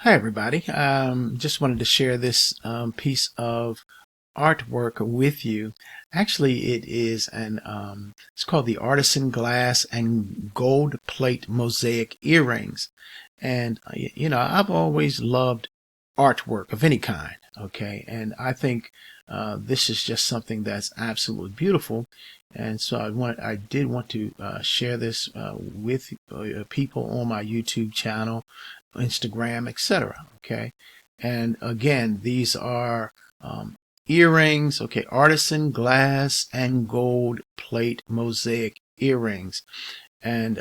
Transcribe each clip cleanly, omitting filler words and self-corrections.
Hi everybody. Just wanted to share this piece of artwork with you. Actually, it is it's called the Artisan glass and gold plate mosaic earrings. And I've always loved artwork of any kind. Okay, and I think this is just something that's absolutely beautiful. And so I did want to share this with people on my YouTube channel, Instagram, etc. Okay, and again, these are earrings. Okay, artisan glass and gold plate mosaic earrings, and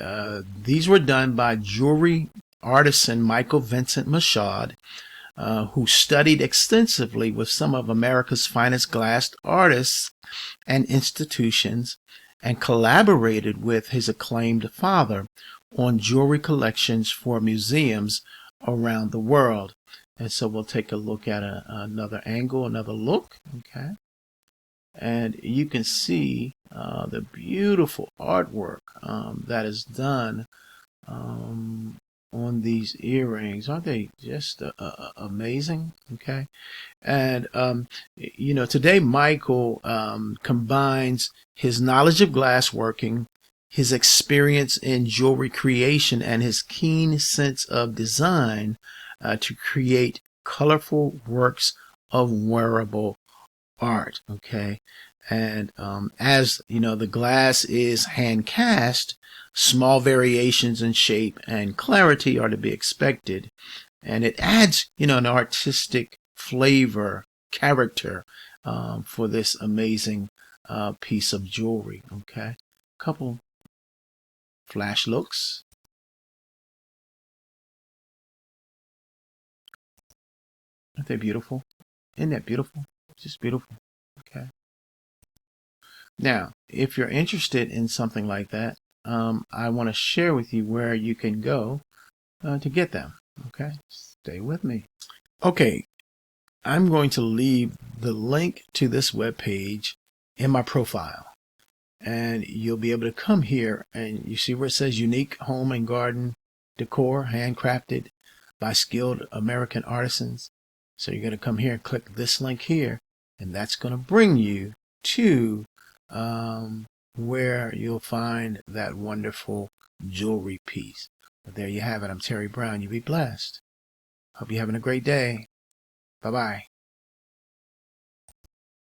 these were done by jewelry artisan Michael Vincent Michaud, who studied extensively with some of America's finest glass artists and institutions, and collaborated with his acclaimed father on jewelry collections for museums around the world. And so we'll take a look at another angle, another look. Okay. And you can see the beautiful artwork that is done on these earrings. Aren't they just amazing? Okay. And today Michael combines his knowledge of glass working, his experience in jewelry creation, and his keen sense of design to create colorful works of wearable art. Okay. And as you know, the glass is hand cast, small variations in shape and clarity are to be expected, and it adds an artistic flavor, character for this amazing piece of jewelry. Okay, couple flash looks. Aren't they beautiful? Isn't that beautiful? Just beautiful. Okay. Now, if you're interested in something like that, I want to share with you where you can go to get them. Okay, stay with me. Okay, I'm going to leave the link to this web page in my profile, and you'll be able to come here, and you see where it says unique home and garden decor, handcrafted by skilled American artisans. So you're going to come here and click this link here, and that's going to bring you to where you'll find that wonderful jewelry piece. But there you have it. I'm Terry Brown. You be blessed. Hope you're having a great day. Bye-bye.